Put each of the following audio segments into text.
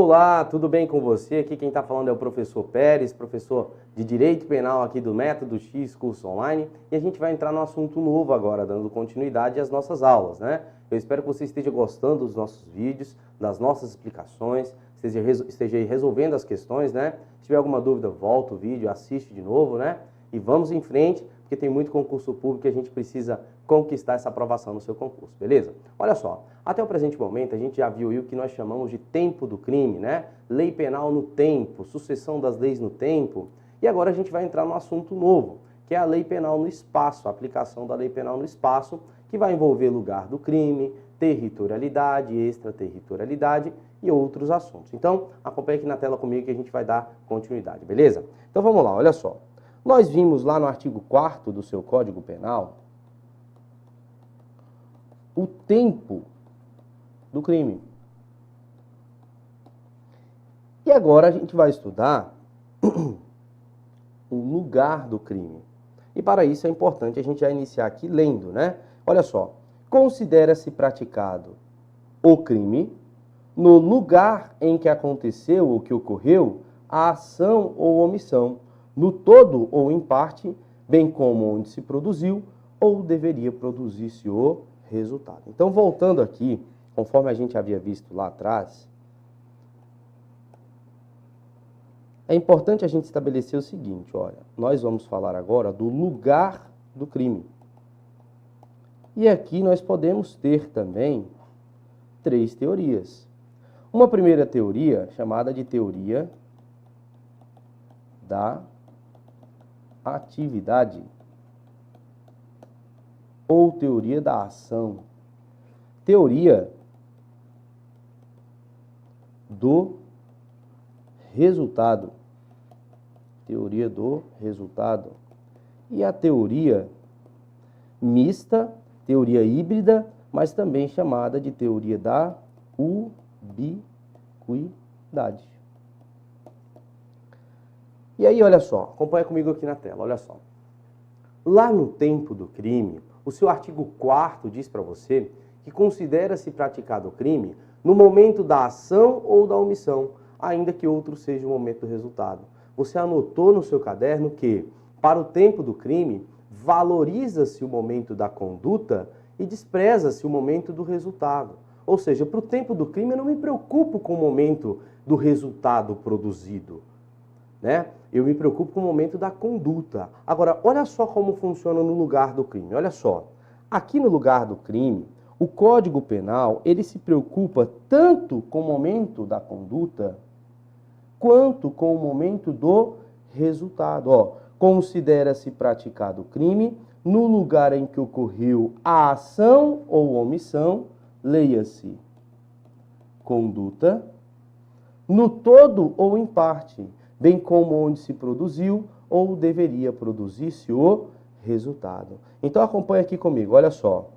Olá, tudo bem com você? Aqui quem está falando é o professor Pérez, professor de Direito Penal aqui do Método X Curso Online, e a gente vai entrar num assunto novo agora, dando continuidade às nossas aulas, né? Eu espero que você esteja gostando dos nossos vídeos, das nossas explicações, esteja aí resolvendo as questões, né? Se tiver alguma dúvida, volta o vídeo, assiste de novo, né? E vamos em frente, porque tem muito concurso público e a gente precisa conquistar essa aprovação no seu concurso, beleza? Olha só, até o presente momento a gente já viu aí o que nós chamamos de tempo do crime, né? Lei penal no tempo, sucessão das leis no tempo. E agora a gente vai entrar num assunto novo, que é a lei penal no espaço, a aplicação da lei penal no espaço, que vai envolver lugar do crime, territorialidade, extraterritorialidade e outros assuntos. Então, acompanhe aqui na tela comigo que a gente vai dar continuidade, beleza? Então vamos lá, olha só. Nós vimos lá no artigo 4º do seu Código Penal o tempo do crime. E agora a gente vai estudar o lugar do crime. E para isso é importante a gente já iniciar aqui lendo, né? Olha só. Considera-se praticado o crime no lugar em que aconteceu ou que ocorreu a ação ou omissão, no todo ou em parte, bem como onde se produziu ou deveria produzir-se o resultado. Então, voltando aqui, conforme a gente havia visto lá atrás, é importante a gente estabelecer o seguinte, olha, nós vamos falar agora do lugar do crime. E aqui nós podemos ter também 3 teorias. Uma primeira teoria, chamada de teoria da atividade, ou teoria da ação. Teoria do resultado. Teoria do resultado. E a teoria mista, teoria híbrida, mas também chamada de teoria da ubiquidade. E aí, olha só, acompanha comigo aqui na tela, olha só. Lá no tempo do crime, o seu artigo 4º diz para você que considera-se praticado o crime no momento da ação ou da omissão, ainda que outro seja o momento do resultado. Você anotou no seu caderno que, para o tempo do crime, valoriza-se o momento da conduta e despreza-se o momento do resultado. Ou seja, para o tempo do crime eu não me preocupo com o momento do resultado produzido, né? Eu me preocupo com o momento da conduta. Agora, olha só como funciona no lugar do crime. Olha só, aqui no lugar do crime, o Código Penal, ele se preocupa tanto com o momento da conduta, quanto com o momento do resultado. Ó, considera-se praticado o crime no lugar em que ocorreu a ação ou omissão, leia-se conduta, no todo ou em parte, bem como onde se produziu ou deveria produzir-se o resultado. Então acompanha aqui comigo, olha só.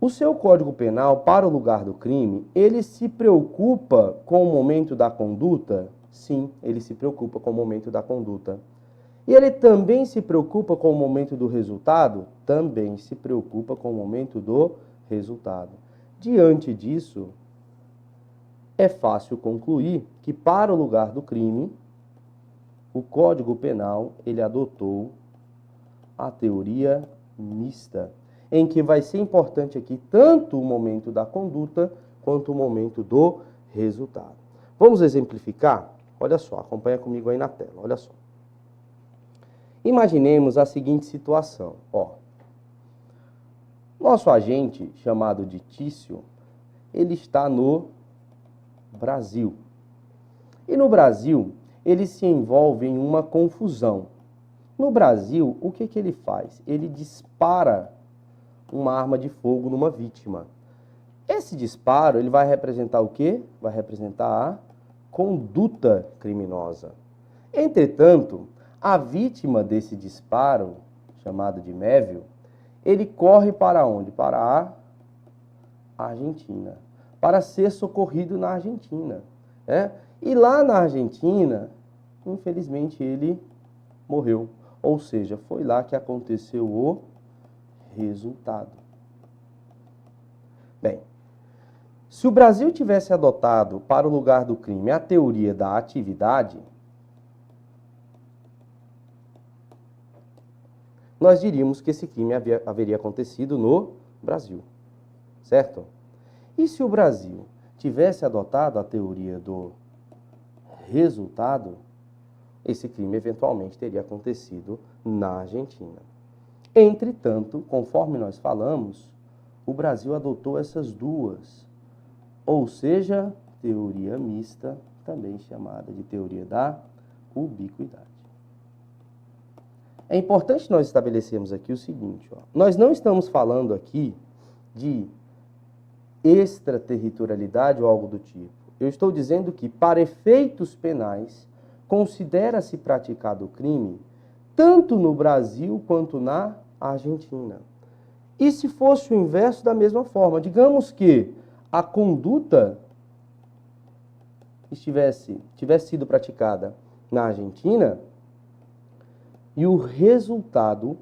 O seu Código Penal, para o lugar do crime, ele se preocupa com o momento da conduta? Sim, ele se preocupa com o momento da conduta. E ele também se preocupa com o momento do resultado? Também se preocupa com o momento do resultado. Diante disso, é fácil concluir que para o lugar do crime, o Código Penal ele adotou a teoria mista, em que vai ser importante aqui tanto o momento da conduta quanto o momento do resultado. Vamos exemplificar? Olha só, acompanha comigo aí na tela, olha só. Imaginemos a seguinte situação, ó. Nosso agente, chamado de Tício, ele está no Brasil. E no Brasil, ele se envolve em uma confusão. No Brasil, o que ele faz? Ele dispara uma arma de fogo numa vítima. Esse disparo, ele vai representar o quê? Vai representar a conduta criminosa. Entretanto, a vítima desse disparo, chamado de Mévio, ele corre para onde? Para a Argentina, para ser socorrido na Argentina, né? E lá na Argentina, infelizmente, ele morreu. Ou seja, foi lá que aconteceu o resultado. Bem, Se o Brasil tivesse adotado para o lugar do crime a teoria da atividade, nós diríamos que esse crime haveria acontecido no Brasil, certo? E se o Brasil tivesse adotado a teoria do resultado, esse crime eventualmente teria acontecido na Argentina. Entretanto, conforme nós falamos, o Brasil adotou essas duas, ou seja, teoria mista, também chamada de teoria da ubiquidade. É importante nós estabelecermos aqui o seguinte, ó, nós não estamos falando aqui de extraterritorialidade ou algo do tipo. Eu estou dizendo que, para efeitos penais, considera-se praticado o crime tanto no Brasil quanto na Argentina. E se fosse o inverso, da mesma forma, digamos que a conduta tivesse sido praticada na Argentina e o resultado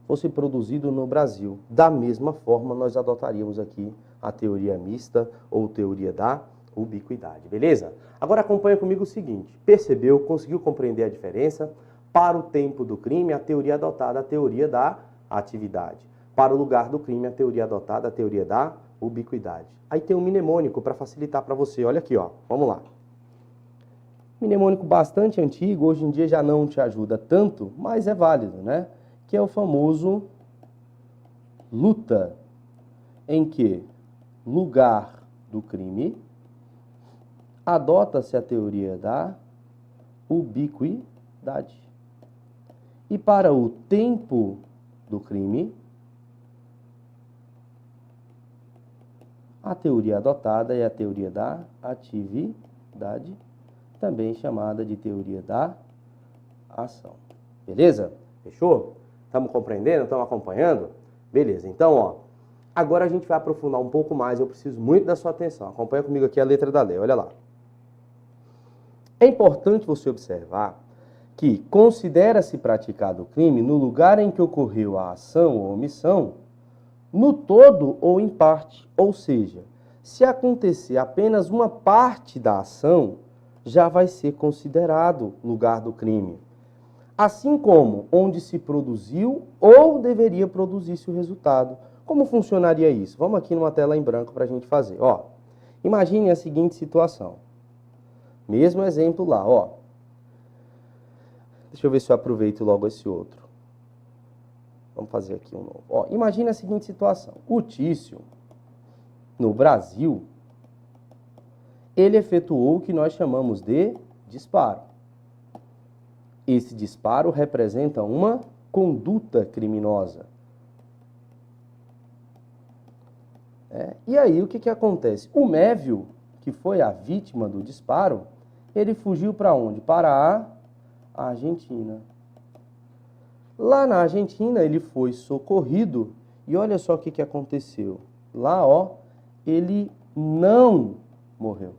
fosse produzido no Brasil. Da mesma forma, nós adotaríamos aqui a teoria mista ou teoria da ubiquidade, beleza? Agora acompanha comigo o seguinte, percebeu, conseguiu compreender a diferença? Para o tempo do crime, a teoria adotada, a teoria da atividade. Para o lugar do crime, a teoria adotada, a teoria da ubiquidade. Aí tem um mnemônico para facilitar para você, olha aqui, ó, vamos lá. Mnemônico bastante antigo, hoje em dia já não te ajuda tanto, mas é válido, né? Que é o famoso luta, em que lugar do crime adota-se a teoria da ubiquidade. E para o tempo do crime, a teoria adotada é a teoria da atividade, também chamada de teoria da ação. Beleza? Fechou? Estamos compreendendo? Estamos acompanhando? Beleza. Então, ó, agora a gente vai aprofundar um pouco mais. Eu preciso muito da sua atenção. Acompanha comigo aqui a letra da lei. Olha lá. É importante você observar que considera-se praticado o crime no lugar em que ocorreu a ação ou omissão, no todo ou em parte. Ou seja, se acontecer apenas uma parte da ação, já vai ser considerado lugar do crime. Assim como onde se produziu ou deveria produzir-se o resultado. Como funcionaria isso? Vamos aqui numa tela em branco para a gente fazer. Ó, imagine a seguinte situação. Mesmo exemplo lá, ó. Deixa eu ver se eu aproveito logo esse outro. Vamos fazer aqui um novo. Ó, imagine a seguinte situação. O Tício, no Brasil, ele efetuou o que nós chamamos de disparo. Esse disparo representa uma conduta criminosa. E aí, o que acontece? O Mévio, que foi a vítima do disparo, ele fugiu para onde? Para a Argentina. Lá na Argentina, ele foi socorrido e olha só o que aconteceu. Lá, ó, ele não morreu.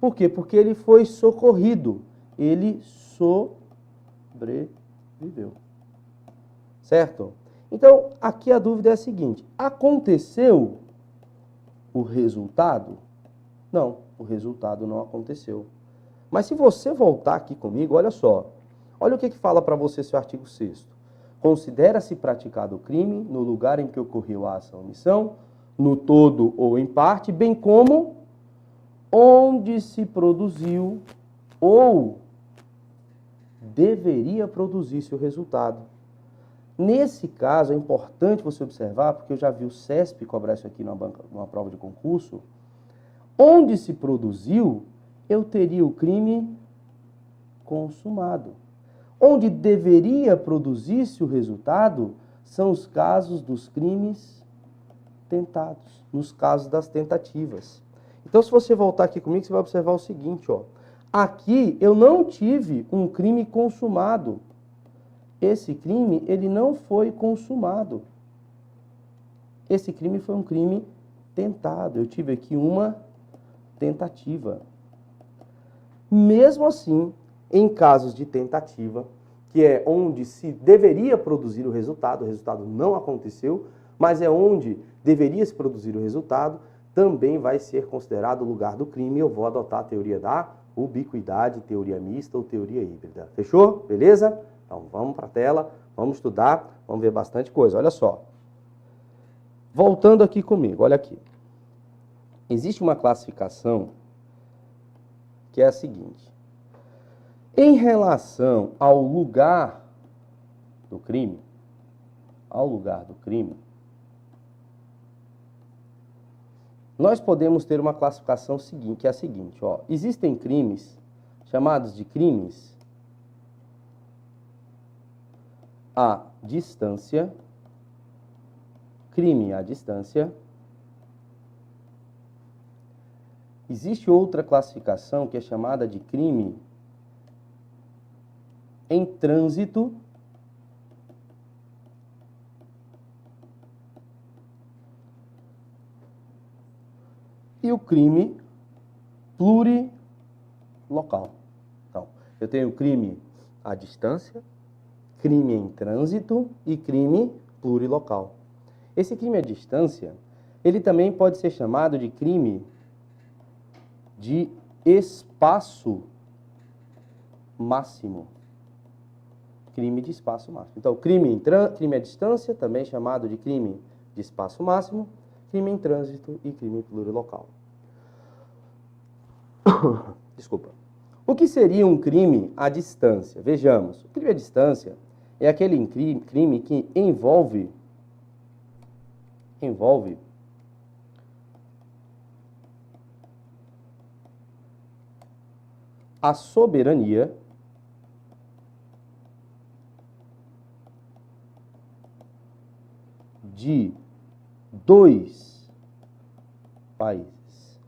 Por quê? Porque ele foi socorrido. Ele sobreviveu. Certo? Então, aqui a dúvida é a seguinte. Aconteceu o resultado? Não, o resultado não aconteceu. Mas se você voltar aqui comigo, olha só. Olha o que fala para você seu artigo 6º. Considera-se praticado o crime no lugar em que ocorreu a ação ou omissão, no todo ou em parte, bem como onde se produziu ou deveria produzir-se o resultado. Nesse caso, é importante você observar, porque eu já vi o CESP cobrar isso aqui numa prova de concurso, onde se produziu, eu teria o crime consumado. Onde deveria produzir-se o resultado, são os casos dos crimes tentados, nos casos das tentativas. Então, se você voltar aqui comigo, você vai observar o seguinte, ó. Aqui eu não tive um crime consumado. Esse crime, ele não foi consumado. Esse crime foi um crime tentado. Eu tive aqui uma tentativa. Mesmo assim, em casos de tentativa, que é onde se deveria produzir o resultado não aconteceu, mas é onde deveria se produzir o resultado, também vai ser considerado o lugar do crime. Eu vou adotar a teoria da ubiquidade, teoria mista ou teoria híbrida. Fechou? Beleza? Então vamos para a tela, vamos estudar, vamos ver bastante coisa. Olha só. Voltando aqui comigo, olha aqui. Existe uma classificação que é a seguinte. Em relação ao lugar do crime, nós podemos ter uma classificação seguinte, que é a seguinte, ó. Existem crimes chamados de crimes à distância, crime à distância. Existe outra classificação que é chamada de crime em trânsito. E o crime plurilocal. Então, eu tenho crime à distância, crime em trânsito e crime plurilocal. Esse crime à distância, ele também pode ser chamado de crime de espaço máximo. Crime de espaço máximo. Então, crime à distância, também chamado de crime de espaço máximo, crime em trânsito e crime plurilocal. Desculpa. O que seria um crime à distância? Vejamos. O crime à distância é aquele crime que envolve a soberania de dois países.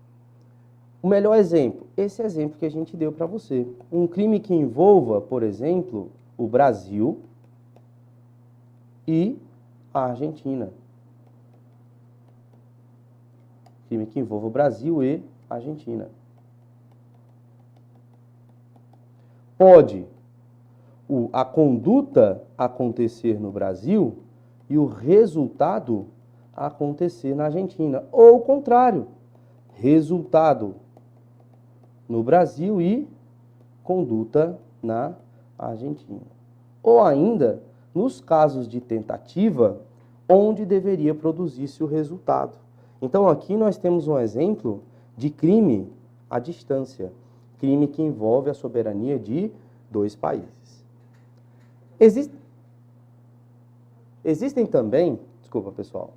O melhor exemplo, esse exemplo que a gente deu para você. Um crime que envolva, por exemplo, o Brasil e a Argentina. Crime que envolva o Brasil e a Argentina. Pode a conduta acontecer no Brasil e o resultado acontecer na Argentina. Ou o contrário, resultado no Brasil e conduta na Argentina. Ou ainda, nos casos de tentativa, onde deveria produzir-se o resultado. Então, aqui nós temos um exemplo de crime à distância. Crime que envolve a soberania de dois países. Existem também, desculpa pessoal,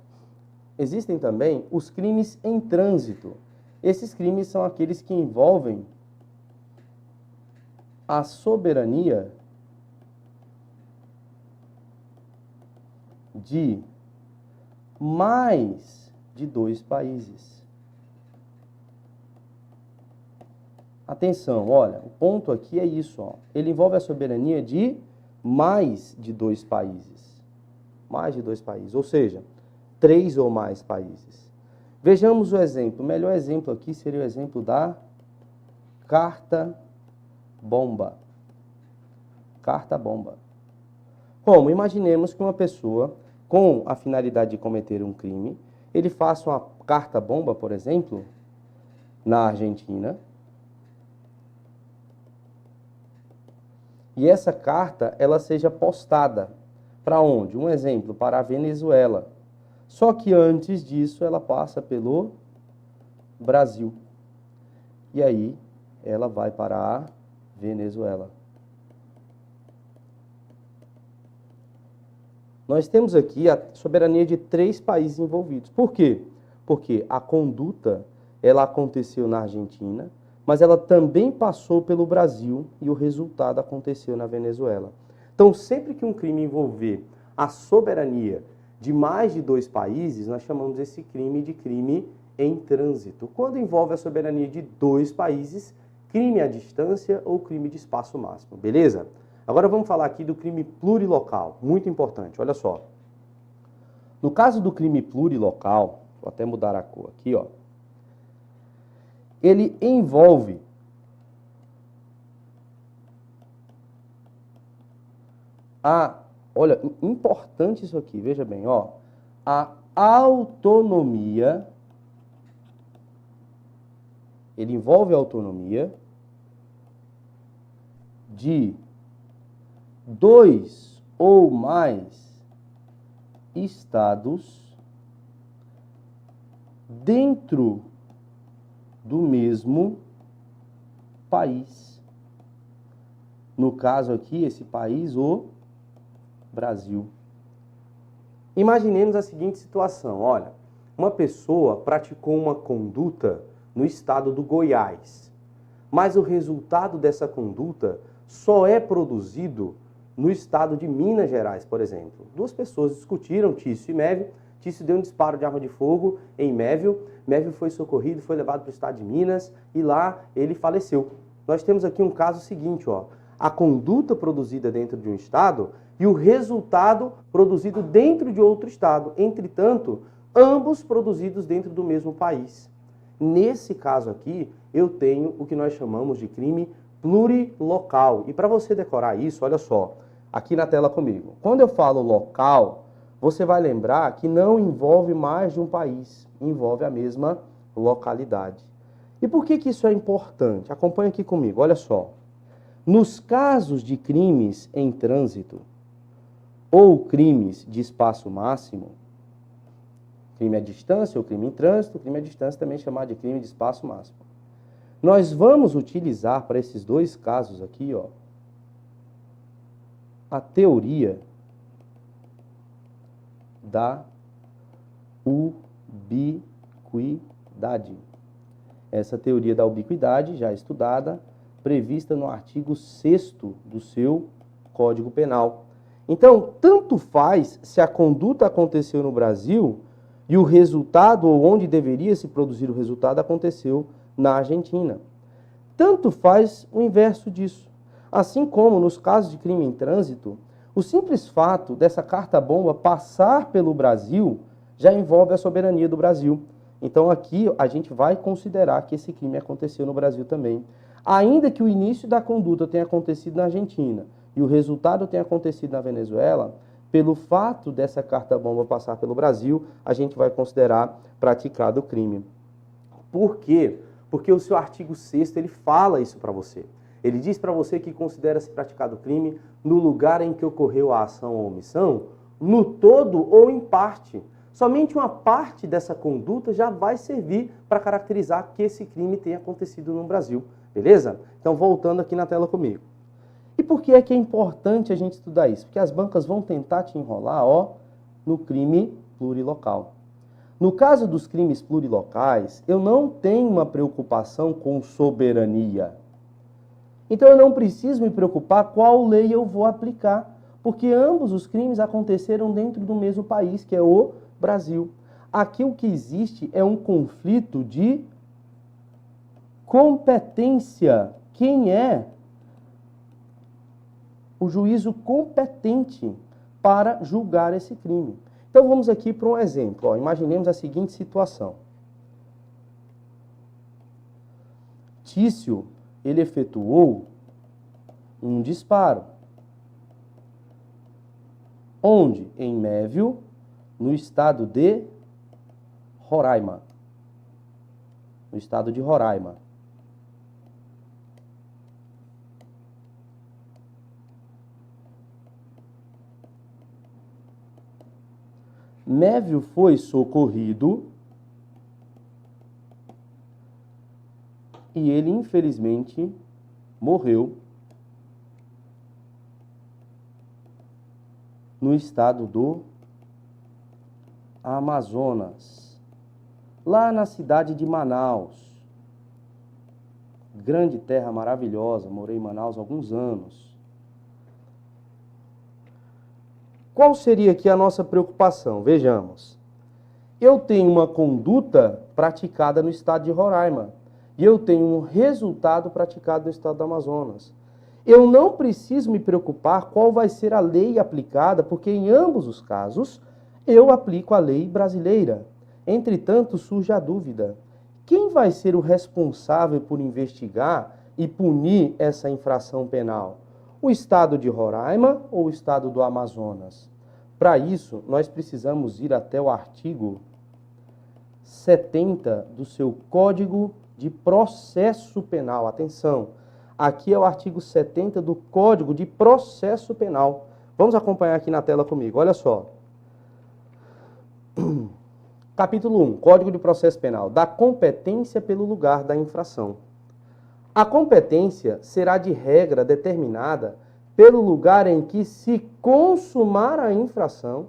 existem também os crimes em trânsito. Esses crimes são aqueles que envolvem a soberania de mais de dois países. Atenção, olha, o ponto aqui é isso, ó. Ele envolve a soberania de mais de dois países. Mais de dois países, ou seja, 3 ou mais países. Vejamos o exemplo. O melhor exemplo aqui seria o exemplo da carta-bomba. Carta-bomba. Como? Imaginemos que uma pessoa, com a finalidade de cometer um crime, ele faça uma carta-bomba, por exemplo, na Argentina. E essa carta, ela seja postada para onde? Um exemplo, para a Venezuela. Só que antes disso, ela passa pelo Brasil. E aí, ela vai para a Venezuela. Nós temos aqui a soberania de 3 países envolvidos. Por quê? Porque a conduta, ela aconteceu na Argentina, mas ela também passou pelo Brasil e o resultado aconteceu na Venezuela. Então, sempre que um crime envolver a soberania de mais de 2 países, nós chamamos esse crime de crime em trânsito. Quando envolve a soberania de 2 países, crime à distância ou crime de espaço máximo, beleza? Agora vamos falar aqui do crime plurilocal, muito importante, olha só. No caso do crime plurilocal, vou até mudar a cor aqui, ó. Ele envolve olha, importante isso aqui, veja bem, ó. a autonomia, ele envolve a autonomia de 2 ou mais estados dentro do mesmo país. No caso aqui, esse país, o Brasil. Imaginemos a seguinte situação, olha, uma pessoa praticou uma conduta no estado do Goiás, mas o resultado dessa conduta só é produzido no estado de Minas Gerais, por exemplo. 2 pessoas discutiram, Tício e Mévio. Tício deu um disparo de arma de fogo em Mévio. Mévio foi socorrido, foi levado para o estado de Minas e lá ele faleceu. Nós temos aqui um caso seguinte, ó, a conduta produzida dentro de um estado e o resultado produzido dentro de outro estado. Entretanto, ambos produzidos dentro do mesmo país. Nesse caso aqui, eu tenho o que nós chamamos de crime plurilocal. E para você decorar isso, olha só, aqui na tela comigo. Quando eu falo local, você vai lembrar que não envolve mais de um país, envolve a mesma localidade. E por que isso é importante? Acompanhe aqui comigo, olha só. Nos casos de crimes em trânsito ou crimes de espaço máximo, crime à distância ou crime em trânsito, crime à distância também é chamado de crime de espaço máximo. Nós vamos utilizar para esses 2 casos aqui, ó, a teoria da ubiquidade. Essa teoria da ubiquidade, já estudada, prevista no artigo 6º do seu Código Penal. Então, tanto faz se a conduta aconteceu no Brasil e o resultado, ou onde deveria se produzir o resultado, aconteceu na Argentina. Tanto faz o inverso disso. Assim como nos casos de crime em trânsito, o simples fato dessa carta-bomba passar pelo Brasil já envolve a soberania do Brasil. Então aqui a gente vai considerar que esse crime aconteceu no Brasil também. Ainda que o início da conduta tenha acontecido na Argentina e o resultado tenha acontecido na Venezuela, pelo fato dessa carta-bomba passar pelo Brasil, a gente vai considerar praticado o crime. Por quê? Porque o seu artigo 6º, ele fala isso para você. Ele diz para você que considera-se praticado o crime no lugar em que ocorreu a ação ou omissão, no todo ou em parte. Somente uma parte dessa conduta já vai servir para caracterizar que esse crime tenha acontecido no Brasil. Beleza? Então, voltando aqui na tela comigo. E por que é importante a gente estudar isso? Porque as bancas vão tentar te enrolar, ó, no crime plurilocal. No caso dos crimes plurilocais, eu não tenho uma preocupação com soberania. Então eu não preciso me preocupar qual lei eu vou aplicar, porque ambos os crimes aconteceram dentro do mesmo país, que é o Brasil. Aqui o que existe é um conflito de competência. Quem é o juízo competente para julgar esse crime? Então vamos aqui para um exemplo. Ó. Imaginemos a seguinte situação. Tício, ele efetuou um disparo. Onde? Em Mévio, no estado de Roraima. No estado de Roraima. Mévio foi socorrido e ele, infelizmente, morreu no estado do Amazonas, lá na cidade de Manaus. Grande terra maravilhosa, morei em Manaus há alguns anos. Qual seria aqui a nossa preocupação? Vejamos. Eu tenho uma conduta praticada no estado de Roraima e eu tenho um resultado praticado no estado do Amazonas. Eu não preciso me preocupar qual vai ser a lei aplicada, porque em ambos os casos eu aplico a lei brasileira. Entretanto, surge a dúvida. Quem vai ser o responsável por investigar e punir essa infração penal? O estado de Roraima ou o estado do Amazonas? Para isso, nós precisamos ir até o artigo 70 do seu Código de Processo Penal. Atenção, aqui é o artigo 70 do Código de Processo Penal. Vamos acompanhar aqui na tela comigo, olha só. Capítulo 1, Código de Processo Penal, da competência pelo lugar da infração. A competência será de regra determinada pelo lugar em que se consumar a infração,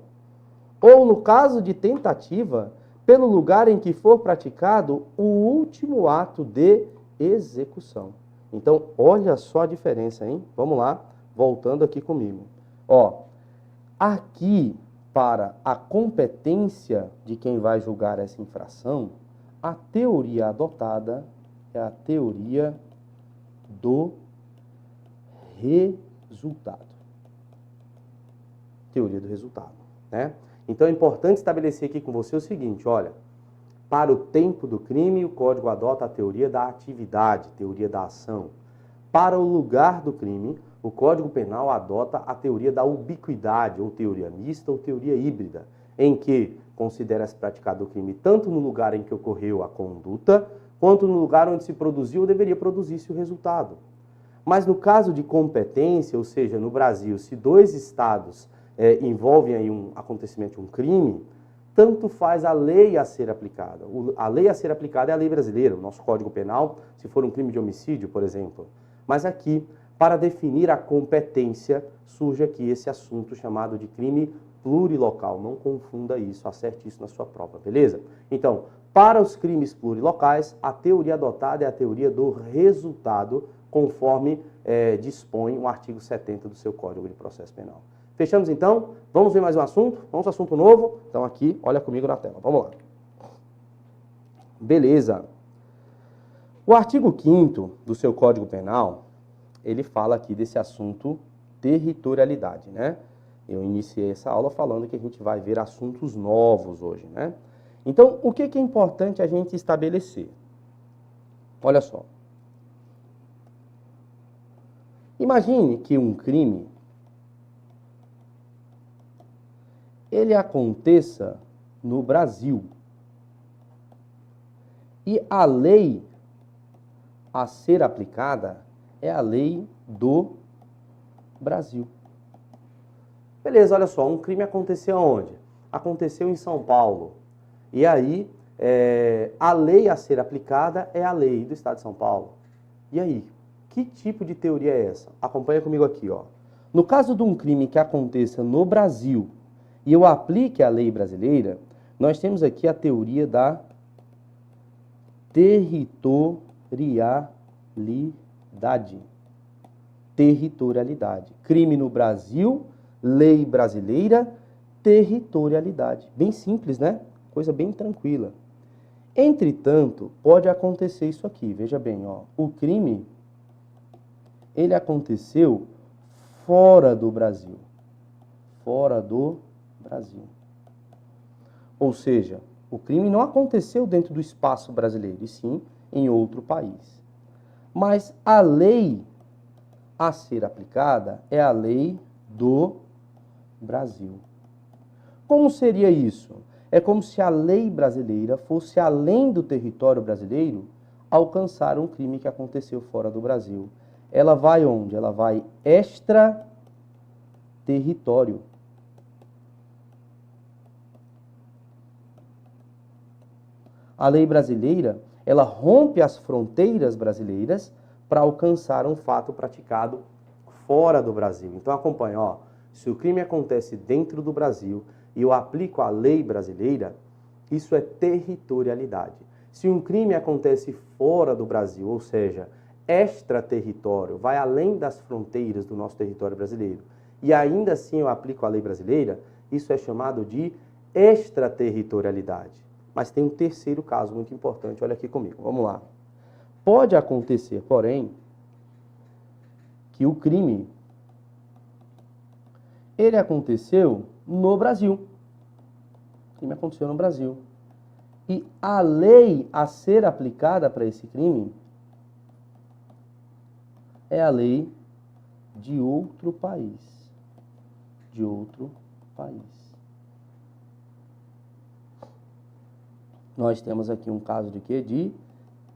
ou, no caso de tentativa, pelo lugar em que for praticado o último ato de execução. Então, olha só a diferença, hein? Vamos lá, voltando aqui comigo. Ó, aqui, para a competência de quem vai julgar essa infração, a teoria adotada é a teoria do resultado. Teoria do resultado, né? Então é importante estabelecer aqui com você o seguinte, olha, para o tempo do crime, o Código adota a teoria da atividade, teoria da ação. Para o lugar do crime, o Código Penal adota a teoria da ubiquidade, ou teoria mista, ou teoria híbrida, em que considera-se praticado o crime tanto no lugar em que ocorreu a conduta, quanto no lugar onde se produziu ou deveria produzir-se o resultado. Mas no caso de competência, ou seja, no Brasil, se dois estados envolvem aí um acontecimento de um crime, tanto faz a lei a ser aplicada. A lei a ser aplicada é a lei brasileira, o nosso Código Penal, se for um crime de homicídio, por exemplo. Mas aqui, para definir a competência, surge aqui esse assunto chamado de crime plurilocal. Não confunda isso, acerte isso na sua prova, beleza? Então, para os crimes plurilocais, a teoria adotada é a teoria do resultado, conforme dispõe o artigo 70 do seu Código de Processo Penal. Fechamos então? Vamos ver mais um assunto? Vamos ao assunto novo? Então aqui, olha comigo na tela. Vamos lá. Beleza. O artigo 5º do seu Código Penal, ele fala aqui desse assunto territorialidade, né? Eu iniciei essa aula falando que a gente vai ver assuntos novos hoje, né? Então, o que é importante a gente estabelecer? Olha só. Imagine que um crime ele aconteça no Brasil e a lei a ser aplicada é a lei do Brasil. Beleza, olha só, um crime aconteceu onde? Aconteceu em São Paulo. E aí, a lei a ser aplicada é a lei do Estado de São Paulo. E aí, que tipo de teoria é essa? Acompanha comigo aqui, ó. No caso de um crime que aconteça no Brasil e eu aplique a lei brasileira, nós temos aqui a teoria da territorialidade. Territorialidade. Crime no Brasil, lei brasileira, territorialidade. Bem simples, né? Coisa bem tranquila. Entretanto, pode acontecer isso aqui. Veja bem, ó. O crime, ele aconteceu fora do Brasil. Fora do Brasil. Ou seja, o crime não aconteceu dentro do espaço brasileiro, e sim em outro país. Mas a lei a ser aplicada é a lei do Brasil. Como seria isso? É como se a lei brasileira fosse além do território brasileiro alcançar um crime que aconteceu fora do Brasil. Ela vai onde? Ela vai extraterritório. A lei brasileira, ela rompe as fronteiras brasileiras para alcançar um fato praticado fora do Brasil. Então acompanha, ó, se o crime acontece dentro do Brasil e eu aplico a lei brasileira, isso é territorialidade. Se um crime acontece fora do Brasil, ou seja, extraterritório, vai além das fronteiras do nosso território brasileiro, e ainda assim eu aplico a lei brasileira, isso é chamado de extraterritorialidade. Mas tem um terceiro caso muito importante, olha aqui comigo, vamos lá. Pode acontecer, porém, que o crime, ele aconteceu no Brasil. O crime aconteceu no Brasil. E a lei a ser aplicada para esse crime é a lei de outro país. De outro país. nós temos aqui um caso de quê? De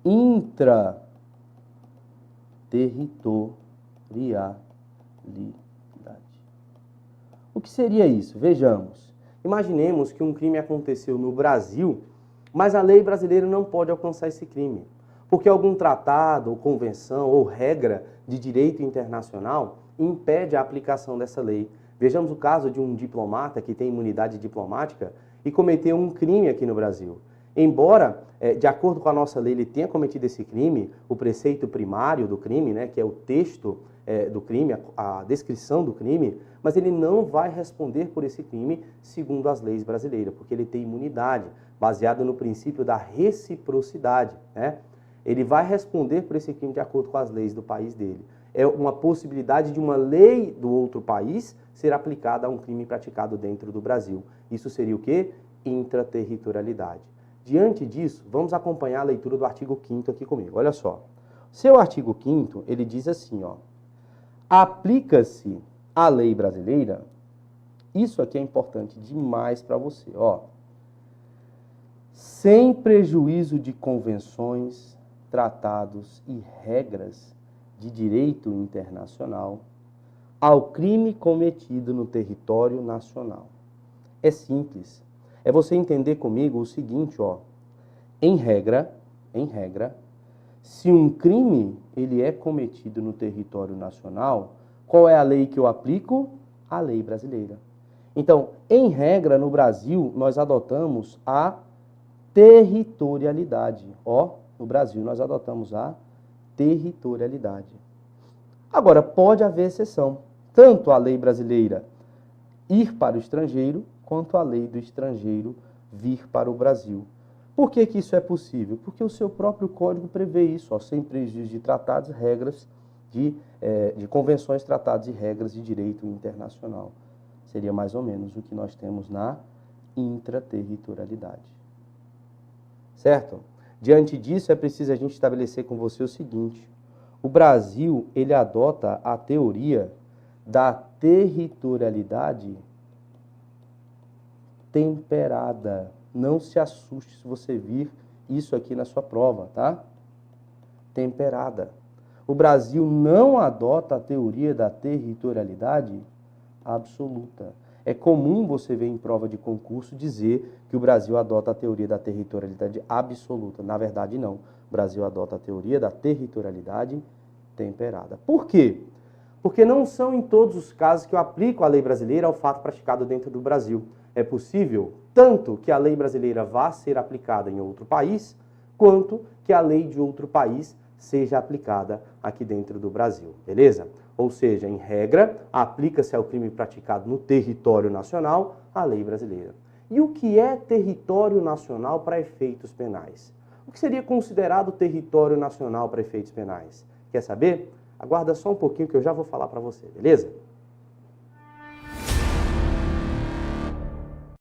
intraterritorialidade. O que seria isso? Vejamos. Imaginemos que um crime aconteceu no Brasil, mas a lei brasileira não pode alcançar esse crime, porque algum tratado, ou convenção, ou regra de direito internacional impede a aplicação dessa lei. Vejamos o caso de um diplomata que tem imunidade diplomática e cometeu um crime aqui no Brasil. Embora, de acordo com a nossa lei, ele tenha cometido esse crime, o preceito primário do crime, né, que é o texto do crime, a descrição do crime, mas ele não vai responder por esse crime segundo as leis brasileiras, porque ele tem imunidade, baseada no princípio da reciprocidade, né? Ele vai responder por esse crime de acordo com as leis do país dele. É uma possibilidade de uma lei do outro país ser aplicada a um crime praticado dentro do Brasil. Isso seria o quê? Intraterritorialidade. Diante disso, vamos acompanhar a leitura do artigo 5º aqui comigo. Olha só. Seu artigo 5º, ele diz assim, ó. Aplica-se a lei brasileira, isso aqui é importante demais para você, ó. Sem prejuízo de convenções, tratados e regras de direito internacional ao crime cometido no território nacional. É simples. É você entender comigo o seguinte, ó. Em regra, se um crime ele é cometido no território nacional, qual é a lei que eu aplico? A lei brasileira. Então, em regra, no Brasil, nós adotamos a territorialidade. Ó, no Brasil, nós adotamos a territorialidade. Agora, pode haver exceção. Tanto a lei brasileira ir para o estrangeiro, quanto a lei do estrangeiro vir para o Brasil. Por que que isso é possível? Porque o seu próprio código prevê isso, ó, sem prejuízo de tratados, regras, de convenções, tratados e regras de direito internacional. Seria mais ou menos o que nós temos na intraterritorialidade. Certo? Diante disso, é preciso a gente estabelecer com você o seguinte. O Brasil, ele adota a teoria da territorialidade temperada. Não se assuste se você vir isso aqui na sua prova, tá? Temperada. O Brasil não adota a teoria da territorialidade absoluta. É comum você ver em prova de concurso dizer que o Brasil adota a teoria da territorialidade absoluta. Na verdade, não. O Brasil adota a teoria da territorialidade temperada. Por quê? Porque não são em todos os casos que eu aplico a lei brasileira ao fato praticado dentro do Brasil. É possível tanto que a lei brasileira vá ser aplicada em outro país, quanto que a lei de outro país seja aplicada aqui dentro do Brasil, beleza? Ou seja, em regra, aplica-se ao crime praticado no território nacional a lei brasileira. E o que é território nacional para efeitos penais? O que seria considerado território nacional para efeitos penais? Quer saber? Aguarda só um pouquinho que eu já vou falar para você, beleza?